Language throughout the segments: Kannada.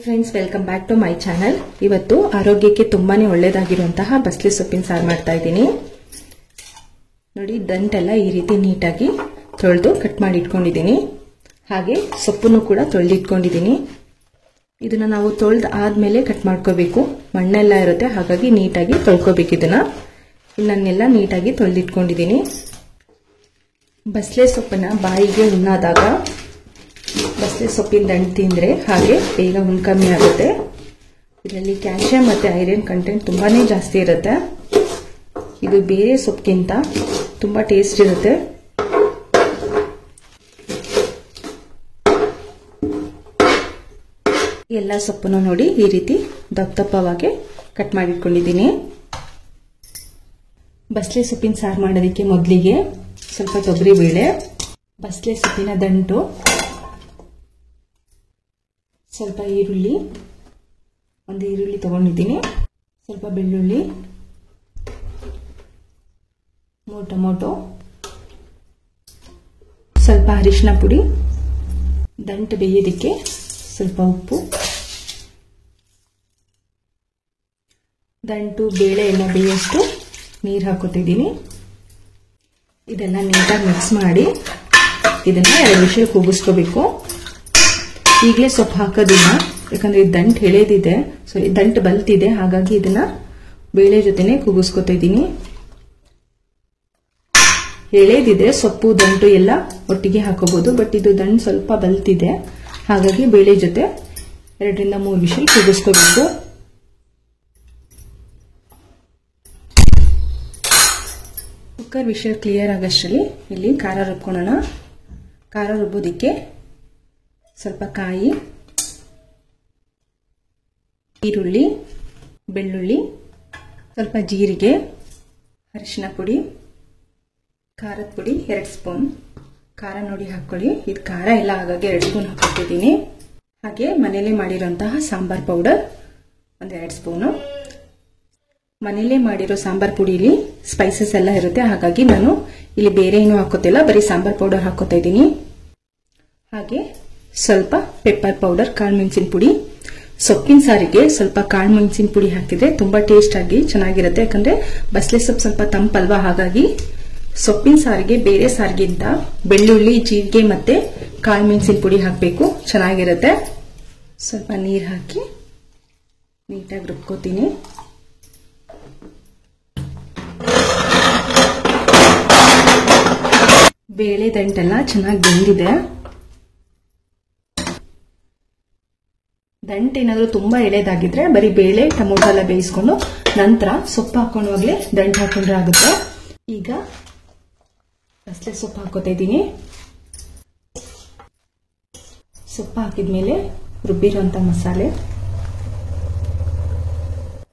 Friends, welcome back to my channel. ಇವತ್ತು ಆರೋಗ್ಯಕ್ಕೆ ತುಂಬಾನೇ ಒಳ್ಳೆಯದಾಗಿರುವಂತಹ ಬಸ್ಲೆ ಸೊಪ್ಪಿನ ಸಾರು ಮಾಡ್ತಾ ಇದ್ದೀನಿ. ನೋಡಿ, ದಂಟೆಲ್ಲ ಈ ರೀತಿ ನೀಟಾಗಿ ತೊಳೆದು ಕಟ್ ಮಾಡಿ ಇಟ್ಕೊಂಡಿದ್ದೀನಿ. ಹಾಗೆ ಸೊಪ್ಪನ್ನು ಕೂಡ ತೊಳೆದಿಟ್ಕೊಂಡಿದ್ದೀನಿ. ಇದನ್ನ ನಾವು ತೊಳೆದು ಆದ್ಮೇಲೆ ಕಟ್ ಮಾಡ್ಕೋಬೇಕು. ಮಣ್ಣೆಲ್ಲ ಇರುತ್ತೆ, ಹಾಗಾಗಿ ನೀಟಾಗಿ ತೊಳ್ಕೋಬೇಕು. ಇದನ್ನೆಲ್ಲ ನೀಟಾಗಿ ತೊಳೆದಿಟ್ಕೊಂಡಿದ್ದೀನಿ. ಬಸ್ಲೆ ಸೊಪ್ಪನ್ನ ಬಾಯಿಗೆ ಹುಣ್ಣಾದಾಗ ಬಸ್ಲೆ ಸೊಪ್ಪಿನ ದಂಟು ತಿಂದ್ರೆ ಹಾಗೆ ಬೇಗ ಹುಣ್ಣು ಕಮ್ಮಿ ಆಗುತ್ತೆ. ಇದರಲ್ಲಿ ಕ್ಯಾಲ್ಸಿಯಂ ಮತ್ತೆ ಐರನ್ ಕಂಟೆಂಟ್ ತುಂಬಾನೇ ಜಾಸ್ತಿ ಇರುತ್ತೆ. ಇದು ಬೇರೆ ಸೊಪ್ಪಿಗಿಂತ ತುಂಬಾ ಟೇಸ್ಟ್ ಇರುತ್ತೆ. ಎಲ್ಲ ಸೊಪ್ಪನ್ನು ನೋಡಿ ಈ ರೀತಿ ದಪ್ಪವಾಗಿ ಕಟ್ ಮಾಡಿಟ್ಕೊಂಡಿದ್ದೀನಿ. ಬಸ್ಲೆ ಸೊಪ್ಪಿನ ಸಾರು ಮಾಡೋದಕ್ಕೆ ಮೊದಲಿಗೆ ಸ್ವಲ್ಪ ತೊಗರಿ ಬೇಳೆ, ಬಸ್ಲೆ ಸೊಪ್ಪಿನ ದಂಟು, ಸ್ವಲ್ಪ ಈರುಳ್ಳಿ, ಒಂದು ಈರುಳ್ಳಿ ತಗೊಂಡಿದ್ದೀನಿ, ಸ್ವಲ್ಪ ಬೆಳ್ಳುಳ್ಳಿ, 3 ಟೊಮೊಟೊ, ಸ್ವಲ್ಪ ಅರಿಶಿನ ಪುಡಿ, ದಂಟು ಬೇಯೋದಕ್ಕೆ ಸ್ವಲ್ಪ ಉಪ್ಪು, ದಂಟು ಬೇಳೆ ಎಲ್ಲ ಬೇಯಷ್ಟು ನೀರು ಹಾಕೋತಿದ್ದೀನಿ. ಇದೆಲ್ಲ ನೀಟಾಗಿ ಮಿಕ್ಸ್ ಮಾಡಿ ಇದನ್ನ 2 ವಿಷಲ್ ಕೂಗಿಸ್ಕೋಬೇಕು. ಈಗಲೇ ಸೊಪ್ಪು ಹಾಕೋದಿಲ್ಲ, ಯಾಕಂದ್ರೆ ಈ ದಂಟು ಎಳೆದಿದೆ, ಸೊ ಈ ದಂಟು ಬಲ್ತಿದೆ, ಹಾಗಾಗಿ ಇದನ್ನ ಬೇಳೆ ಜೊತೆನೆ ಕೂಗಿಸ್ಕೊತಾ ಇದ್ದೀನಿ. ಎಳೆದಿದೆ, ಸೊಪ್ಪು ದಂಟು ಎಲ್ಲ ಒಟ್ಟಿಗೆ ಹಾಕೋಬಹುದು, ಬಟ್ ಇದು ದಂಟು ಸ್ವಲ್ಪ ಬಲ್ತಿದೆ, ಹಾಗಾಗಿ ಬೇಳೆ ಜೊತೆ 2 ರಿಂದ 3 ವಿಷಲ್ ಕೂಗಿಸ್ಕೋಬೇಕು. ಕುಕ್ಕರ್ ವಿಷಲ್ ಕ್ಲಿಯರ್ ಆಗಷ್ಟರಲ್ಲಿ ಇಲ್ಲಿ ಖಾರ ರುಬ್ಕೊಳ್ಳೋಣ. ಖಾರ ರುಬ್ಬೋದಿಕ್ಕೆ ಸ್ವಲ್ಪ ಕಾಯಿ, ಈರುಳ್ಳಿ, ಬೆಳ್ಳುಳ್ಳಿ, ಸ್ವಲ್ಪ ಜೀರಿಗೆ, ಅರಿಶಿನ ಪುಡಿ, ಖಾರದ ಪುಡಿ 2 ಸ್ಪೂನ್. ಖಾರ ನೋಡಿ ಹಾಕೊಳ್ಳಿ. ಇದು ಖಾರ ಎಲ್ಲ ಹಾಗಾಗಿ 2 ಸ್ಪೂನ್ ಹಾಕೊತಿದ್ದೀನಿ. ಹಾಗೆ ಮನೇಲೆ ಮಾಡಿರುವಂತಹ ಸಾಂಬಾರ್ ಪೌಡರ್ ಒಂದು 2 ಸ್ಪೂನು. ಮನೇಲೆ ಮಾಡಿರೋ ಸಾಂಬಾರ್ ಪುಡಿಲಿ ಸ್ಪೈಸಸ್ ಎಲ್ಲ ಇರುತ್ತೆ, ಹಾಗಾಗಿ ನಾನು ಇಲ್ಲಿ ಬೇರೆ ಏನು ಹಾಕೋತಿಲ್ಲ, ಬರೀ ಸಾಂಬಾರ್ ಪೌಡರ್ ಹಾಕೋತಾ ಇದ್ದೀನಿ. ಹಾಗೆ ಸ್ವಲ್ಪ ಪೆಪ್ಪರ್ ಪೌಡರ್, ಕಾಳುಮೆಣಸಿನ ಪುಡಿ. ಸೊಪ್ಪಿನ ಸಾರಿಗೆ ಸ್ವಲ್ಪ ಕಾಳುಮೆಣಸಿನ ಪುಡಿ ಹಾಕಿದ್ರೆ ತುಂಬಾ ಟೇಸ್ಟ್ ಆಗಿ ಚೆನ್ನಾಗಿರುತ್ತೆ, ಯಾಕಂದ್ರೆ ಬಸ್ಲೆ ಸೊಪ್ಪು ಸ್ವಲ್ಪ ತಂಪಲ್ವಾ, ಹಾಗಾಗಿ ಸೊಪ್ಪಿನ ಸಾರಿಗೆ ಬೇರೆ ಸಾರಿಗಿಂತ ಬೆಳ್ಳುಳ್ಳಿ, ಜೀರಿಗೆ ಮತ್ತೆ ಕಾಳುಮೆಣಸಿನ ಪುಡಿ ಹಾಕಬೇಕು, ಚೆನ್ನಾಗಿರುತ್ತೆ. ಸ್ವಲ್ಪ ನೀರು ಹಾಕಿ ನೀಟಾಗಿ ರುಬ್ಕೋತೀನಿ. ಬೇಳೆ ದಂಟೆಲ್ಲ ಚೆನ್ನಾಗಿ ಬೆಂದಿದೆ. ದಂಟು ಏನಾದರೂ ತುಂಬಾ ಎಳೆದಾಗಿದ್ರೆ ಬರೀ ಬೇಳೆ ಟೊಮೊಟೊ ಎಲ್ಲ ಬೇಯಿಸ್ಕೊಂಡು ನಂತರ ಸೊಪ್ಪು ಹಾಕೊಂಡವಾಗ್ಲೇ ದಂಟು ಹಾಕೊಂಡ್ರೆ ಆಗುತ್ತೆ. ಈಗ ಬಸ್ಲೆ ಸೊಪ್ಪು ಹಾಕೋತಾ ಇದ್ದೀನಿ. ಸೊಪ್ಪು ಹಾಕಿದ್ಮೇಲೆ ರುಬ್ಬಿರುವಂತ ಮಸಾಲೆ,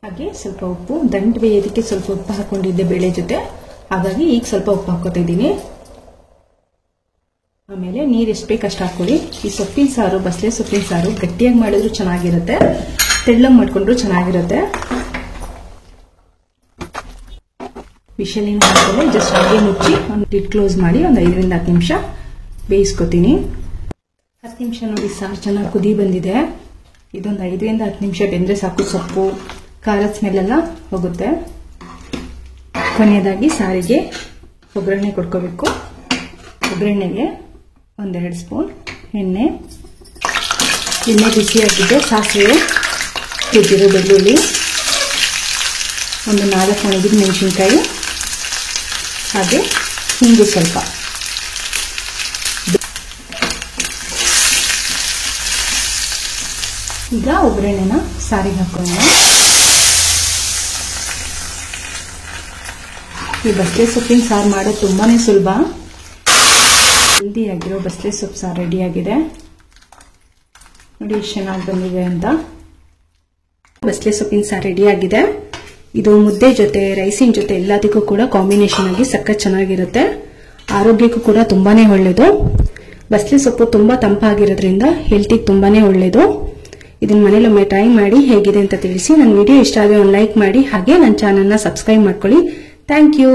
ಹಾಗೆ ಸ್ವಲ್ಪ ಉಪ್ಪು. ದಂಟು ಬೇಯೋದಕ್ಕೆ ಸ್ವಲ್ಪ ಉಪ್ಪು ಹಾಕೊಂಡಿದ್ದೆ ಬೇಳೆ ಜೊತೆ, ಹಾಗಾಗಿ ಈಗ ಸ್ವಲ್ಪ ಉಪ್ಪು ಹಾಕೋತಾ ಇದ್ದೀನಿ. ಆಮೇಲೆ ನೀರು ಎಷ್ಟು ಬೇಕಷ್ಟು ಹಾಕೊಳ್ಳಿ. ಈ ಸೊಪ್ಪಿನ ಸಾರು, ಬಸ್ಲೆ ಸೊಪ್ಪಿನ ಸಾರು ಗಟ್ಟಿಯಾಗಿ ಮಾಡಿದ್ರು ಚೆನ್ನಾಗಿರುತ್ತೆ, ತೆಳ್ಳಗೆ ಮಾಡ್ಕೊಂಡ್ರು ಚೆನ್ನಾಗಿರುತ್ತೆ. ವಿಷಲಿನ ಹಾಕಲು ಜಸ್ಟ್ ಹಾಗೆ ಮುಚ್ಚಿ ಒಂದು ಲಿಡ್ ಕ್ಲೋಸ್ ಮಾಡಿ ಒಂದು 5 ರಿಂದ 10 ನಿಮಿಷ ಬೇಯಿಸ್ಕೊತೀನಿ. 10 ನಿಮಿಷ ನೋಡಿ, ಸಾರು ಚೆನ್ನಾಗಿ ಕುದಿ ಬಂದಿದೆ. ಇದೊಂದು 5 ರಿಂದ 10 ನಿಮಿಷ ಬೆಂದ್ರೆ ಸಾಕು, ಸೊಪ್ಪು ಖಾರದ ಸ್ಮೆಲ್ ಎಲ್ಲ ಹೋಗುತ್ತೆ. ಕೊನೆಯದಾಗಿ ಸಾರಿಗೆ ಒಗ್ಗರಣೆ ಕೊಡ್ಕೋಬೇಕು. ಒಗ್ಗರಣೆಗೆ 1-2 ಸ್ಪೂನ್ ಎಣ್ಣೆ ಬಿಸಿಯಾಗಿದೆ. ಸಾಸಿವೆ, ಕುದಿರೋ ಬೆಳ್ಳುಳ್ಳಿ, ಒಂದು 4 ಒಣಗಿದ ಮೆಣಸಿನಕಾಯಿ, ಹಾಗೆ ಹಿಂಗು ಸ್ವಲ್ಪ. ಈಗ ಒಗ್ಗರಣೆನ ಸಾರಿಗೆ ಹಾಕೋಣ. ಈ ಬಸ್ಲೆ ಸೊಪ್ಪಿನ ಸಾರು ಮಾಡೋದು ತುಂಬಾನೇ ಸುಲಭ. ಹೆಲ್ದಿ ಆಗಿರೋ ಬಸ್ಲೆ ಸೊಪ್ಪು ಸಾರು ರೆಡಿ ಆಗಿದೆ. ನೋಡಿ ಎಷ್ಟು ಚೆನ್ನಾಗಿ ಬಂದಿದೆ ಅಂತ. ಬಸ್ಲೆ ಸೊಪ್ಪಿನ ಸಾರು ರೆಡಿ ಆಗಿದೆ. ಇದು ಮುದ್ದೆ ಜೊತೆ, ರೈಸಿನ ಜೊತೆ ಎಲ್ಲದಕ್ಕೂ ಕೂಡ ಕಾಂಬಿನೇಷನ್ ಆಗಿ ಸಖತ್ ಚೆನ್ನಾಗಿರುತ್ತೆ. ಆರೋಗ್ಯಕ್ಕೂ ಕೂಡ ತುಂಬಾನೇ ಒಳ್ಳೇದು. ಬಸ್ಲೆ ಸೊಪ್ಪು ತುಂಬಾ ತಂಪಾಗಿರೋದ್ರಿಂದ ಹೆಲ್ತಿಗೆ ತುಂಬಾನೇ ಒಳ್ಳೇದು. ಇದನ್ನ ಮನೇಲೊಮ್ಮೆ ಟ್ರೈ ಮಾಡಿ ಹೇಗಿದೆ ಅಂತ ತಿಳಿಸಿ. ನನ್ನ ವಿಡಿಯೋ ಇಷ್ಟ ಆದರೆ ಒಂದು ಲೈಕ್ ಮಾಡಿ, ಹಾಗೆ ನನ್ನ ಚಾನೆಲ್ನ ಸಬ್ಸ್ಕ್ರೈಬ್ ಮಾಡ್ಕೊಳ್ಳಿ. Thank you.